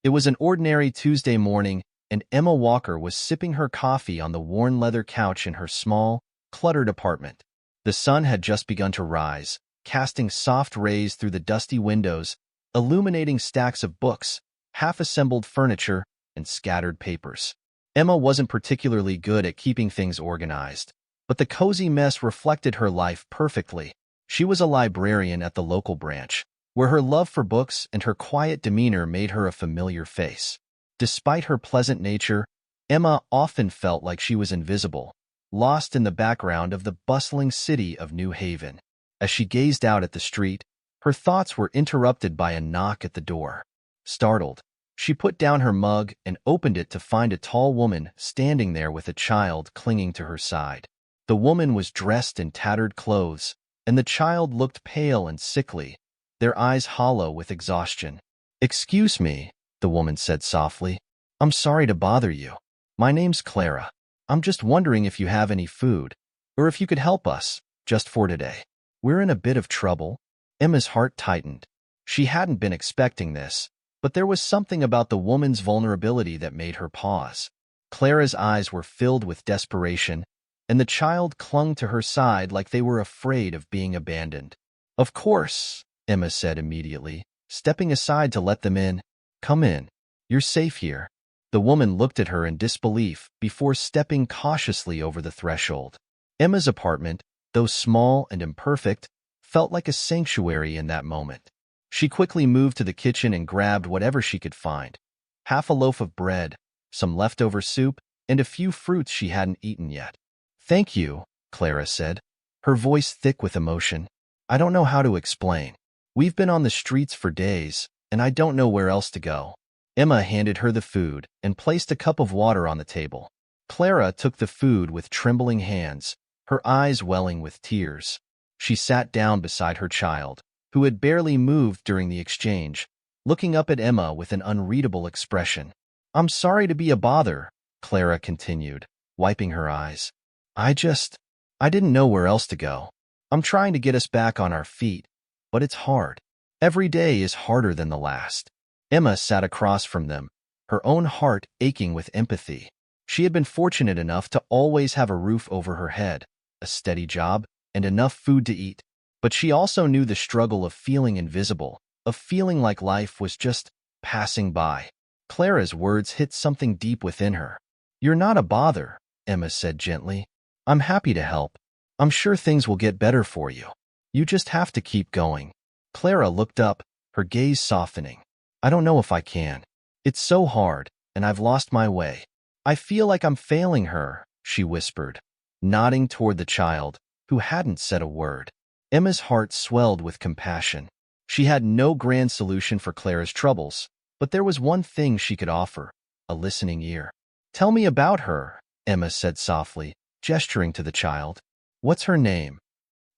It was an ordinary Tuesday morning, and Emma Walker was sipping her coffee on the worn leather couch in her small, cluttered apartment. The sun had just begun to rise, casting soft rays through the dusty windows, illuminating stacks of books, half-assembled furniture, and scattered papers. Emma wasn't particularly good at keeping things organized, but the cozy mess reflected her life perfectly. She was a librarian at the local branch, where her love for books and her quiet demeanor made her a familiar face. Despite her pleasant nature, Emma often felt like she was invisible, lost in the background of the bustling city of New Haven. As she gazed out at the street, her thoughts were interrupted by a knock at the door. Startled, she put down her mug and opened it to find a tall woman standing there with a child clinging to her side. The woman was dressed in tattered clothes, and the child looked pale and sickly, their eyes hollow with exhaustion. "Excuse me," the woman said softly. "I'm sorry to bother you. My name's Clara. I'm just wondering if you have any food, or if you could help us, just for today. We're in a bit of trouble." Emma's heart tightened. She hadn't been expecting this, but there was something about the woman's vulnerability that made her pause. Clara's eyes were filled with desperation, and the child clung to her side like they were afraid of being abandoned. "Of course," Emma said immediately, stepping aside to let them in. "Come in. You're safe here." The woman looked at her in disbelief before stepping cautiously over the threshold. Emma's apartment, though small and imperfect, felt like a sanctuary in that moment. She quickly moved to the kitchen and grabbed whatever she could find. Half a loaf of bread, some leftover soup, and a few fruits she hadn't eaten yet. "Thank you," Clara said, her voice thick with emotion. "I don't know how to explain. We've been on the streets for days, and I don't know where else to go." Emma handed her the food and placed a cup of water on the table. Clara took the food with trembling hands, her eyes welling with tears. She sat down beside her child, who had barely moved during the exchange, looking up at Emma with an unreadable expression. "I'm sorry to be a bother," Clara continued, wiping her eyes. I didn't know where else to go. I'm trying to get us back on our feet, but it's hard. Every day is harder than the last." Emma sat across from them, her own heart aching with empathy. She had been fortunate enough to always have a roof over her head, a steady job, and enough food to eat. But she also knew the struggle of feeling invisible, of feeling like life was just passing by. Clara's words hit something deep within her. "You're not a bother," Emma said gently. "I'm happy to help. I'm sure things will get better for you. You just have to keep going." Clara looked up, her gaze softening. "I don't know if I can. It's so hard, and I've lost my way. I feel like I'm failing her," she whispered, nodding toward the child, who hadn't said a word. Emma's heart swelled with compassion. She had no grand solution for Clara's troubles, but there was one thing she could offer: a listening ear. "Tell me about her," Emma said softly, gesturing to the child. "What's her name?"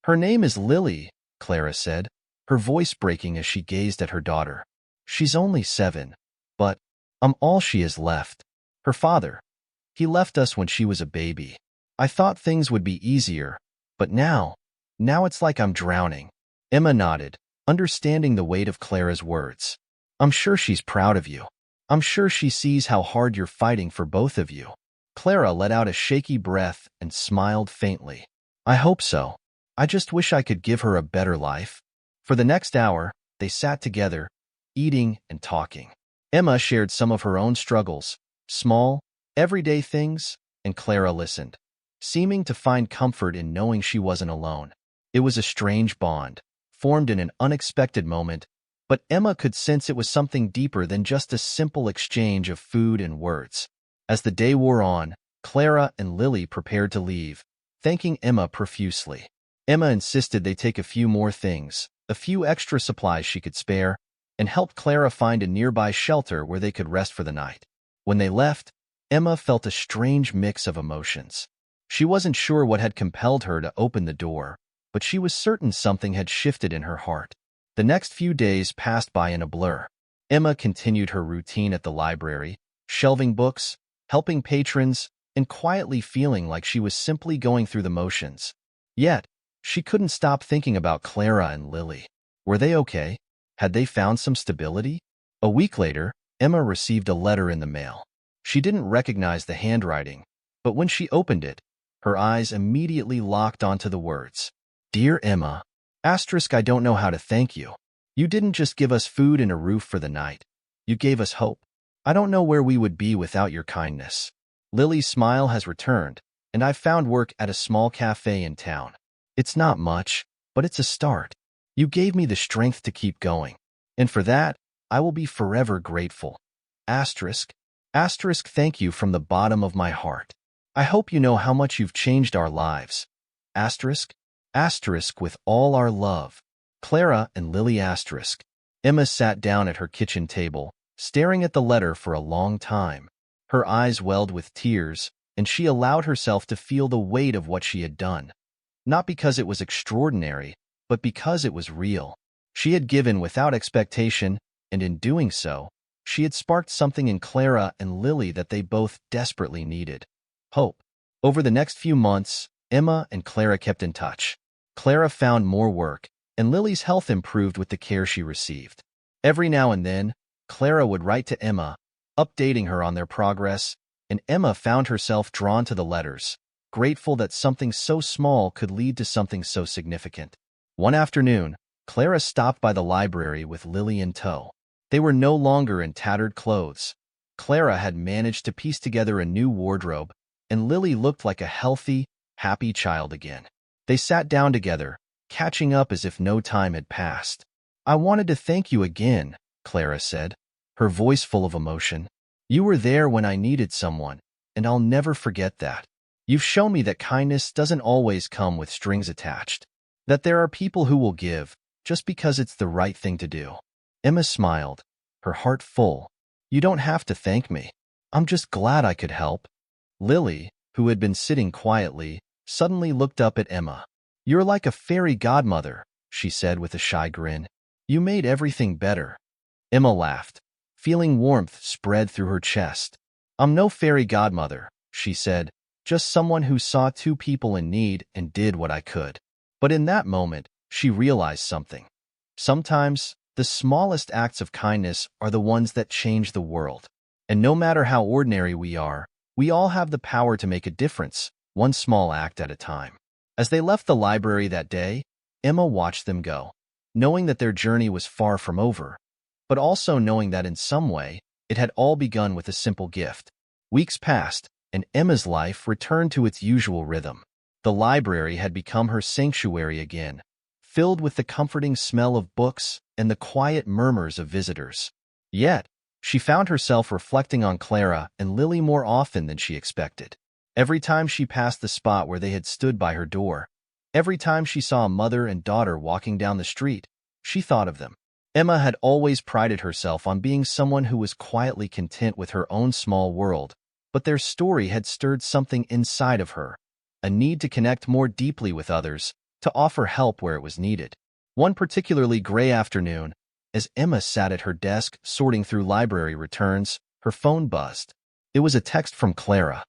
"Her name is Lily," Clara said, her voice breaking as she gazed at her daughter. "She's only 7, but I'm all she has left. Her father, he left us when she was a baby. I thought things would be easier, but now it's like I'm drowning." Emma nodded, understanding the weight of Clara's words. "I'm sure she's proud of you. I'm sure she sees how hard you're fighting for both of you." Clara let out a shaky breath and smiled faintly. "I hope so. I just wish I could give her a better life." For the next hour, they sat together, eating and talking. Emma shared some of her own struggles, small, everyday things, and Clara listened, seeming to find comfort in knowing she wasn't alone. It was a strange bond, formed in an unexpected moment, but Emma could sense it was something deeper than just a simple exchange of food and words. As the day wore on, Clara and Lily prepared to leave, thanking Emma profusely. Emma insisted they take a few more things, a few extra supplies she could spare, and helped Clara find a nearby shelter where they could rest for the night. When they left, Emma felt a strange mix of emotions. She wasn't sure what had compelled her to open the door, but she was certain something had shifted in her heart. The next few days passed by in a blur. Emma continued her routine at the library, shelving books, helping patrons, and quietly feeling like she was simply going through the motions. Yet, she couldn't stop thinking about Clara and Lily. Were they okay? Had they found some stability? A week later, Emma received a letter in the mail. She didn't recognize the handwriting, but when she opened it, her eyes immediately locked onto the words. Dear Emma, I don't know how to thank you. You didn't just give us food and a roof for the night. You gave us hope. I don't know where we would be without your kindness. Lily's smile has returned, and I've found work at a small cafe in town. It's not much, but it's a start. You gave me the strength to keep going, and for that, I will be forever grateful. Asterisk. Thank you from the bottom of my heart. I hope you know how much you've changed our lives. Asterisk. With all our love. Clara and Lily. Emma sat down at her kitchen table, staring at the letter for a long time. Her eyes welled with tears, and she allowed herself to feel the weight of what she had done. Not because it was extraordinary, but because it was real. She had given without expectation, and in doing so, she had sparked something in Clara and Lily that they both desperately needed. Hope. Over the next few months, Emma and Clara kept in touch. Clara found more work, and Lily's health improved with the care she received. Every now and then, Clara would write to Emma, updating her on their progress, and Emma found herself drawn to the letters, grateful that something so small could lead to something so significant. One afternoon, Clara stopped by the library with Lily in tow. They were no longer in tattered clothes. Clara had managed to piece together a new wardrobe, and Lily looked like a healthy, happy child again. They sat down together, catching up as if no time had passed. I wanted to thank you again, Clara said, her voice full of emotion. You were there when I needed someone, and I'll never forget that. You've shown me that kindness doesn't always come with strings attached, that there are people who will give just because it's the right thing to do. Emma smiled, her heart full. You don't have to thank me. I'm just glad I could help. Lily, who had been sitting quietly, suddenly looked up at Emma. You're like a fairy godmother, she said with a shy grin. You made everything better. Emma laughed, feeling warmth spread through her chest. I'm no fairy godmother, she said, just someone who saw two people in need and did what I could. But in that moment, she realized something. Sometimes, the smallest acts of kindness are the ones that change the world. And no matter how ordinary we are, we all have the power to make a difference, one small act at a time. As they left the library that day, Emma watched them go, knowing that their journey was far from over, but also knowing that in some way, it had all begun with a simple gift. Weeks passed, and Emma's life returned to its usual rhythm. The library had become her sanctuary again, filled with the comforting smell of books and the quiet murmurs of visitors. Yet, she found herself reflecting on Clara and Lily more often than she expected. Every time she passed the spot where they had stood by her door, every time she saw a mother and daughter walking down the street, she thought of them. Emma had always prided herself on being someone who was quietly content with her own small world, but their story had stirred something inside of her, a need to connect more deeply with others, to offer help where it was needed. One particularly gray afternoon, as Emma sat at her desk sorting through library returns, her phone buzzed. It was a text from Clara.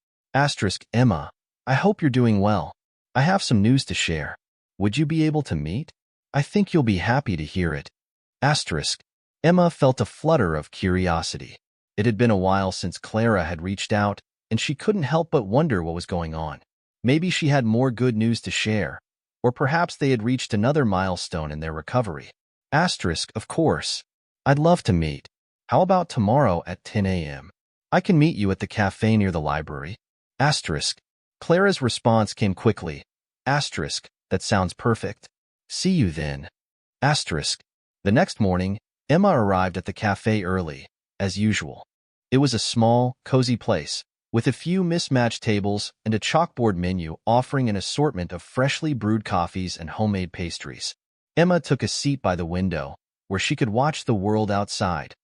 Emma, I hope you're doing well. I have some news to share. Would you be able to meet? I think you'll be happy to hear it. Emma felt a flutter of curiosity. It had been a while since Clara had reached out, and she couldn't help but wonder what was going on. Maybe she had more good news to share, or perhaps they had reached another milestone in their recovery. Of course. I'd love to meet. How about tomorrow at 10 a.m.? I can meet you at the cafe near the library. Clara's response came quickly. That sounds perfect. See you then. The next morning, Emma arrived at the cafe early, as usual. It was a small, cozy place, with a few mismatched tables and a chalkboard menu offering an assortment of freshly brewed coffees and homemade pastries. Emma took a seat by the window, where she could watch the world outside.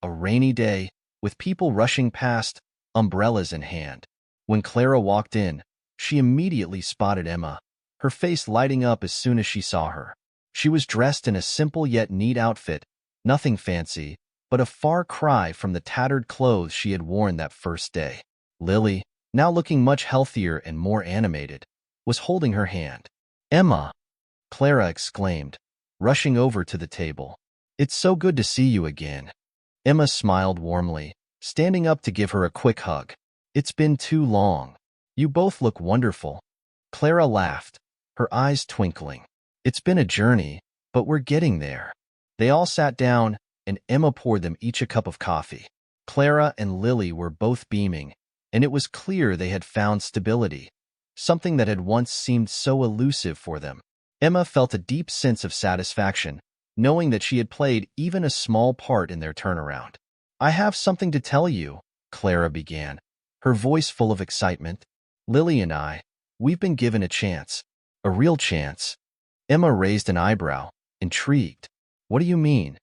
A rainy day, with people rushing past, umbrellas in hand. When Clara walked in, she immediately spotted Emma, her face lighting up as soon as she saw her. She was dressed in a simple yet neat outfit, nothing fancy, but a far cry from the tattered clothes she had worn that first day. Lily, now looking much healthier and more animated, was holding her hand. Emma! Clara exclaimed, rushing over to the table. It's so good to see you again. Emma smiled warmly, standing up to give her a quick hug. It's been too long. You both look wonderful. Clara laughed, her eyes twinkling. It's been a journey, but we're getting there. They all sat down, and Emma poured them each a cup of coffee. Clara and Lily were both beaming, and it was clear they had found stability, something that had once seemed so elusive for them. Emma felt a deep sense of satisfaction, knowing that she had played even a small part in their turnaround. I have something to tell you, Clara began, her voice full of excitement. Lily and we've been given a chance. A real chance. Emma raised an eyebrow, intrigued. What do you mean?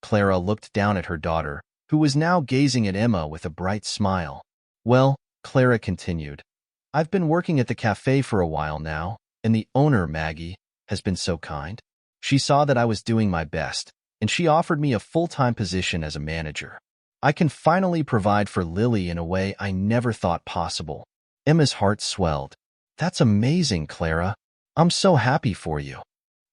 Clara looked down at her daughter, who was now gazing at Emma with a bright smile. Well, Clara continued, I've been working at the cafe for a while now, and the owner, Maggie, has been so kind. She saw that I was doing my best, and she offered me a full-time position as a manager. I can finally provide for Lily in a way I never thought possible. Emma's heart swelled. That's amazing, Clara. I'm so happy for you.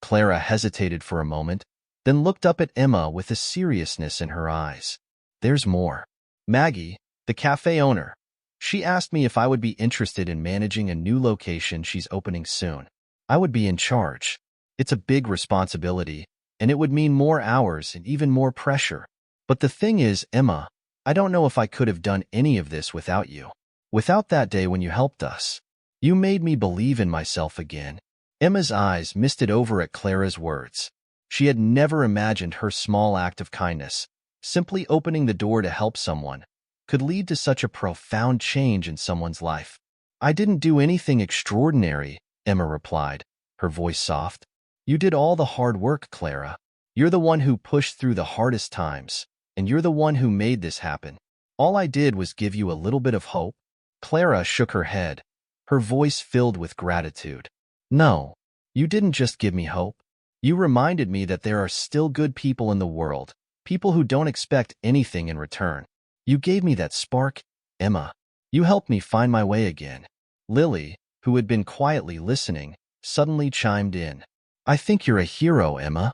Clara hesitated for a moment, then looked up at Emma with a seriousness in her eyes. There's more. Maggie, the cafe owner, she asked me if I would be interested in managing a new location she's opening soon. I would be in charge. It's a big responsibility, and it would mean more hours and even more pressure. But the thing is, Emma, I don't know if I could have done any of this without you. Without that day when you helped us. You made me believe in myself again. Emma's eyes misted over at Clara's words. She had never imagined her small act of kindness, simply opening the door to help someone, could lead to such a profound change in someone's life. I didn't do anything extraordinary, Emma replied, her voice soft. You did all the hard work, Clara. You're the one who pushed through the hardest times, and you're the one who made this happen. All I did was give you a little bit of hope. Clara shook her head, her voice filled with gratitude. No, you didn't just give me hope. You reminded me that there are still good people in the world, people who don't expect anything in return. You gave me that spark, Emma. You helped me find my way again. Lily, who had been quietly listening, suddenly chimed in. I think you're a hero, Emma.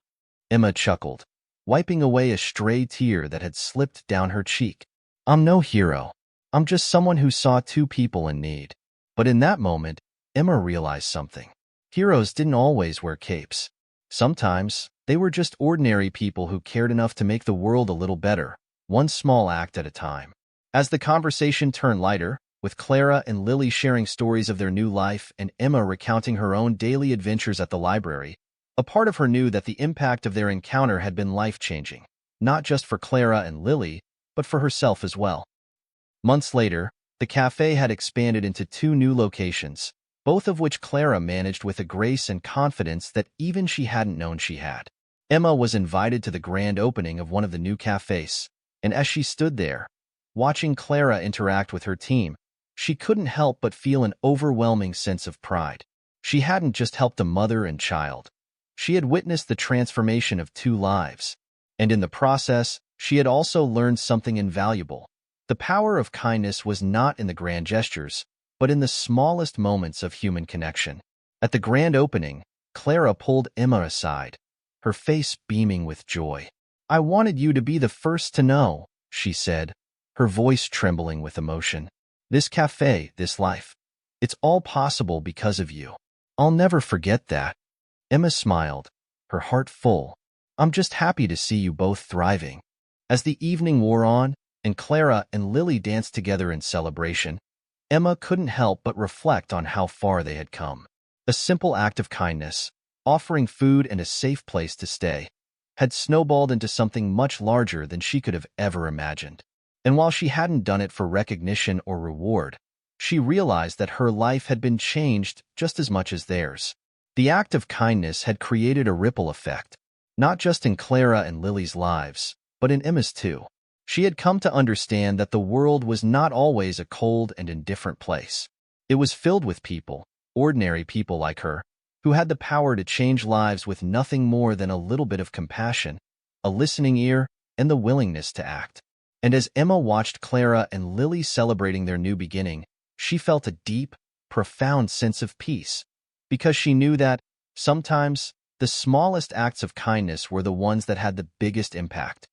Emma chuckled, wiping away a stray tear that had slipped down her cheek. I'm no hero. I'm just someone who saw two people in need. But in that moment, Emma realized something. Heroes didn't always wear capes. Sometimes, they were just ordinary people who cared enough to make the world a little better, one small act at a time. As the conversation turned lighter, with Clara and Lily sharing stories of their new life and Emma recounting her own daily adventures at the library, a part of her knew that the impact of their encounter had been life-changing, not just for Clara and Lily, but for herself as well. Months later, the cafe had expanded into 2 new locations, both of which Clara managed with a grace and confidence that even she hadn't known she had. Emma was invited to the grand opening of one of the new cafes, and as she stood there, watching Clara interact with her team, she couldn't help but feel an overwhelming sense of pride. She hadn't just helped a mother and child. She had witnessed the transformation of 2 lives, and in the process, she had also learned something invaluable. The power of kindness was not in the grand gestures, but in the smallest moments of human connection. At the grand opening, Clara pulled Emma aside, her face beaming with joy. I wanted you to be the first to know, she said, her voice trembling with emotion. This cafe, this life, it's all possible because of you. I'll never forget that. Emma smiled, her heart full. I'm just happy to see you both thriving. As the evening wore on, and Clara and Lily danced together in celebration, Emma couldn't help but reflect on how far they had come. A simple act of kindness, offering food and a safe place to stay, had snowballed into something much larger than she could have ever imagined. And while she hadn't done it for recognition or reward, she realized that her life had been changed just as much as theirs. The act of kindness had created a ripple effect, not just in Clara and Lily's lives, but in Emma's too. She had come to understand that the world was not always a cold and indifferent place. It was filled with people, ordinary people like her, who had the power to change lives with nothing more than a little bit of compassion, a listening ear, and the willingness to act. And as Emma watched Clara and Lily celebrating their new beginning, she felt a deep, profound sense of peace, because she knew that, sometimes, the smallest acts of kindness were the ones that had the biggest impact.